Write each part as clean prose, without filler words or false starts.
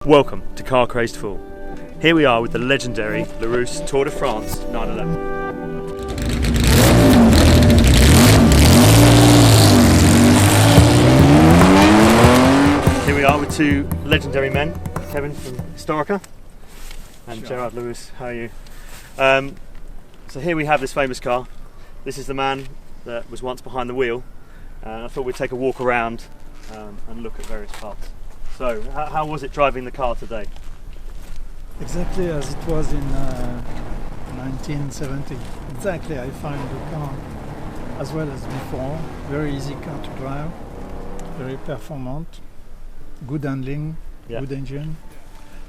Welcome to Car Crazed Fool. Here we are with the legendary Larousse Tour de France 911. Here we are with two legendary men, Kevin from Historica and Gerard Lewis. How are you? So here we have this famous car. This is the man that was once behind the wheel, and I thought we'd take a walk around and look at various parts. So, how was it driving the car today? Exactly as it was in 1970. Exactly, I found the car as well as before. Very easy car to drive, very performant, good handling, good engine.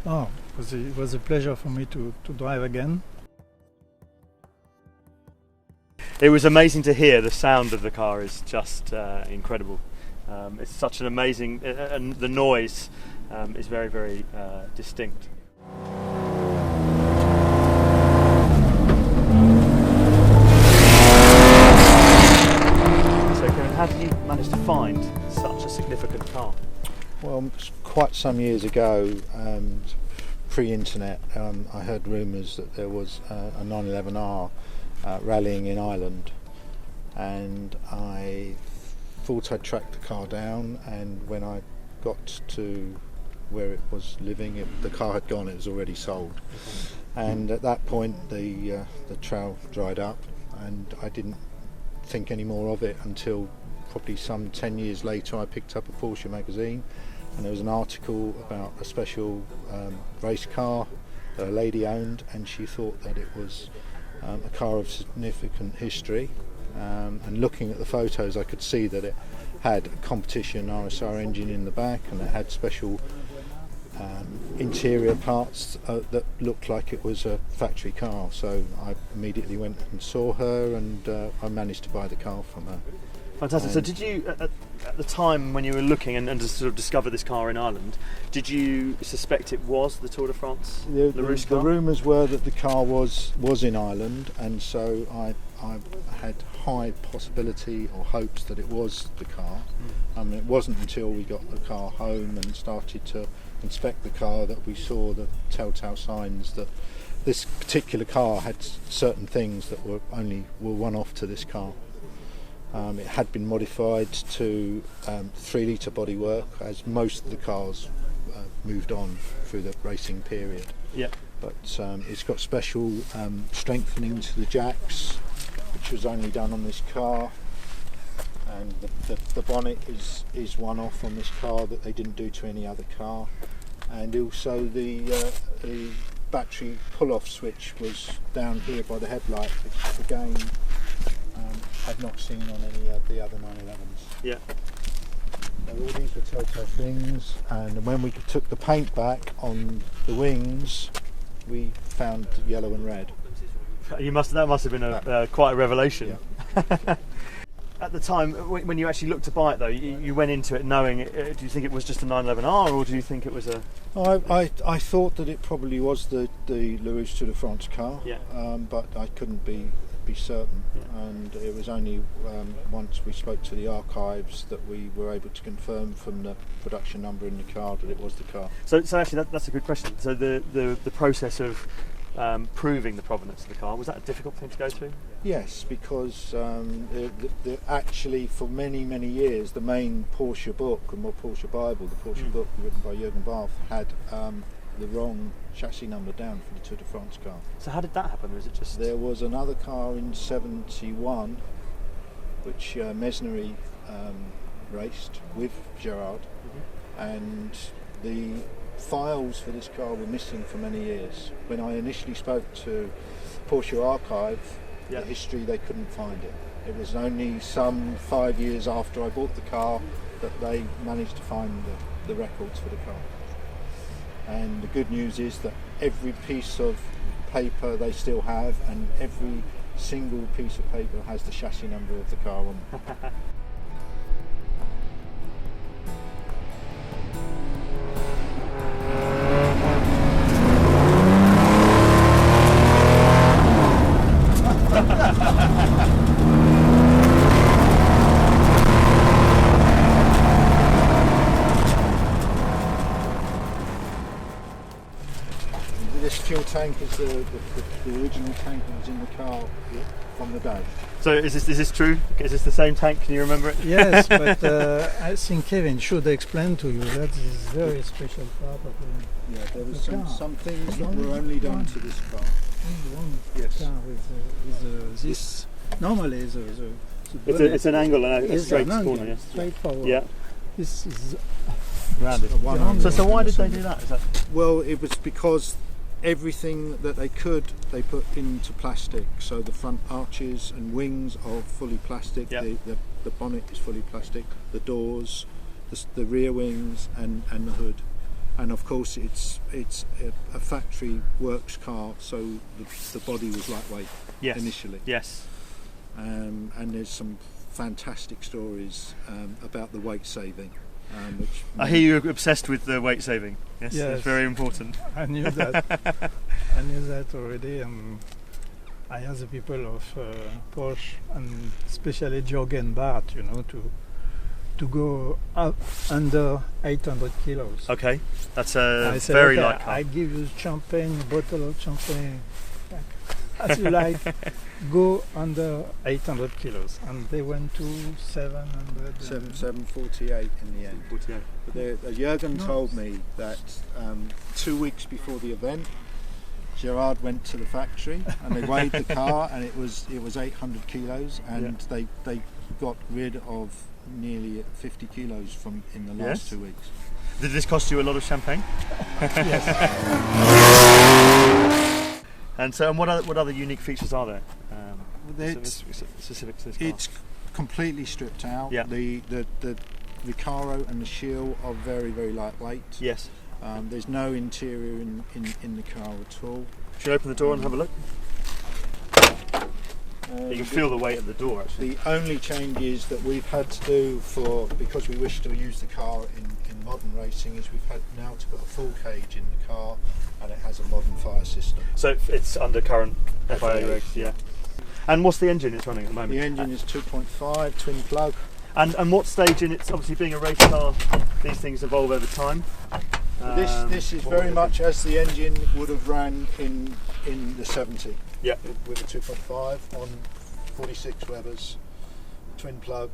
Oh, it was a pleasure for me to drive again. It was amazing to hear. The sound of the car is just incredible. It's such an amazing, and the noise is very, very distinct. So Kevin, how did you manage to find such a significant car? Well, quite some years ago, pre-internet, I heard rumours that there was a 911R rallying in Ireland, and I thought I'd track the car down, and when I got to where it was living, the car had gone, it was already sold. And at that point the trail dried up, and I didn't think any more of it until probably some 10 years later. I picked up a Porsche magazine, and there was an article about a special race car that a lady owned, and she thought that it was a car of significant history. And looking at the photos, I could see that it had a competition RSR engine in the back, and it had special interior parts that looked like it was a factory car. So I immediately went and saw her, and I managed to buy the car from her. Fantastic. So did you, at the time when you were looking and to sort of discover this car in Ireland, did you suspect it was the Tour de France Larousse car? The rumours were that the car was in Ireland, and so I had high possibility or hopes that it was the car. It wasn't until we got the car home and started to inspect the car that we saw the telltale signs that this particular car had certain things that were one-off to this car. It had been modified to 3-litre bodywork, as most of the cars moved on through the racing period. Yeah. But it's got special strengthening to the jacks, which was only done on this car, and the bonnet is one-off on this car that they didn't do to any other car, and also the battery pull-off switch was down here by the headlight, which again I've not seen on any of the other 911s. Yeah. So all these were telltale things, and when we took the paint back on the wings, we found yellow and red. That must have been quite a revelation. Yeah. At the time, when you actually looked to buy it, though, you went into it knowing. Do you think it was just a 911R, or do you think it was a? I thought that it probably was the Larousse Tour de France car. Yeah. But I couldn't be certain, and it was only once we spoke to the archives that we were able to confirm from the production number in the car that it was the car. So actually, that's a good question. So the process of proving the provenance of the car, was that a difficult thing to go through? Yes, because actually for many years the main Porsche book, and Porsche Bible, the Porsche book written by Jürgen Barth, had the wrong chassis number down for the Tour de France car. So how did that happen? Or is it just? There was another car in '71 which Mesnery raced with Gerard, and the files for this car were missing for many years. When I initially spoke to Porsche Archive, the history, they couldn't find it. It was only some 5 years after I bought the car that they managed to find the records for the car. And the good news is that every piece of paper they still have, and every single piece of paper has the chassis number of the car on it. this fuel tank is the original tank that was in the car from the day. So is this true? Is this the same tank? Can you remember it? Yes, but I think Kevin should explain to you that this is very special part of the Yeah, there was the car. some things that Only were only done one. to this car. one Yes. car with this. Normally, It's an angle and a is straight an angle, corner. Yes. straightforward. Yeah. This is Rounded. One Yeah. only So why on did the they same- do that? Is that Well, it was because everything that they could, they put into plastic. So the front arches and wings are fully plastic. Yeah. The bonnet is fully plastic. The doors, the rear wings, and the hood. And of course, it's a factory works car, so the body was lightweight yes. initially. Yes. And there's some fantastic stories about the weight saving. Which I hear you're obsessed with the weight saving. Yes, Yes. it's very important. I knew that. I knew that already. I asked the people of Porsche and especially Jürgen Barth, to go up under 800 kilos. Okay, that's I a said, very okay, light car. I give you champagne, a bottle of champagne, as you like. Go under 800 kilos, and they went to 700. 748 in the end. 48. But Jürgen No. told me that 2 weeks before the event, Gerard went to the factory and they weighed the car, and it was 800 kilos, and they got rid of nearly 50 kilos from in the last Yes. 2 weeks. Did this cost you a lot of champagne? Yes. And what other unique features are there? It's, Specific to this car. it's completely stripped out. Yeah. The Recaro and the Shield are very, very lightweight. Yes. There's no interior in the car at all. Should I open the door and have a look? You can feel the weight of the door actually. The only changes that we've had to do because we wish to use the car in modern racing is we've had now to put a full cage in the car, and it has a modern fire system. So it's under current FIA FIA, regs, yeah. And what's the engine it's running at the moment? The engine is 2.5 twin plug. And what stage in it's obviously being a race car, these things evolve over time. This is very much as the engine would have ran in the 70. Yeah. With a 2.5 on 46 Webers, twin plug,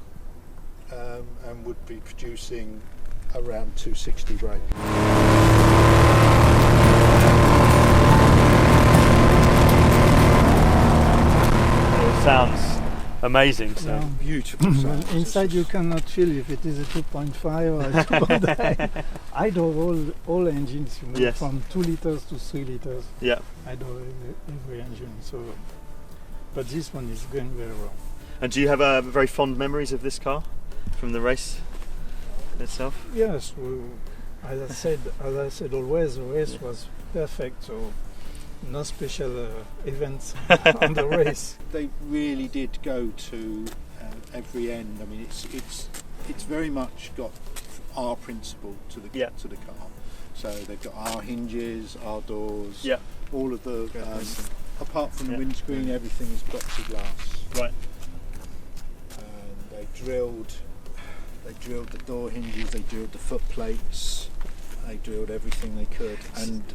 and would be producing around 260 brake. It sounds amazing. So. Yeah. Beautiful sound. Inside you cannot feel if it is a 2.5 or a 2.9. I drove all engines, Yes. from 2 liters to 3 liters. Yeah. I drove every engine, but this one is going very well. And do you have very fond memories of this car from the race itself? Yes, as I said always, the race was perfect, so no special events on the race. They really did go to every end. I mean, it's very much got our principle to the car. So they've got our hinges, our doors, Yeah. all of the apart from Yeah. the windscreen, everything is plexiglass. Right. And they drilled the door hinges, they drilled the foot plates, they drilled everything they could,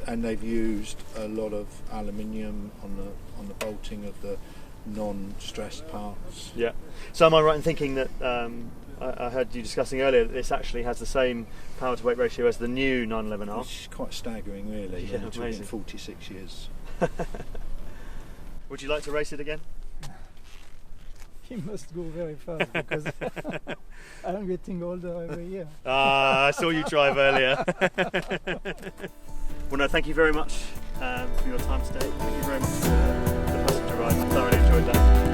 and they've used a lot of aluminium on the bolting of the non-stressed parts. Yeah. So am I right in thinking that I heard you discussing earlier that this actually has the same power to weight ratio as the new 911R? Which is quite staggering, really. Yeah, and it took amazing. it 46 years. Would you like to race it again? He must go very fast because I'm getting older every year. I saw you drive earlier. Well, no, thank you very much for your time today. Thank you very much for the passenger ride. I thoroughly enjoyed that.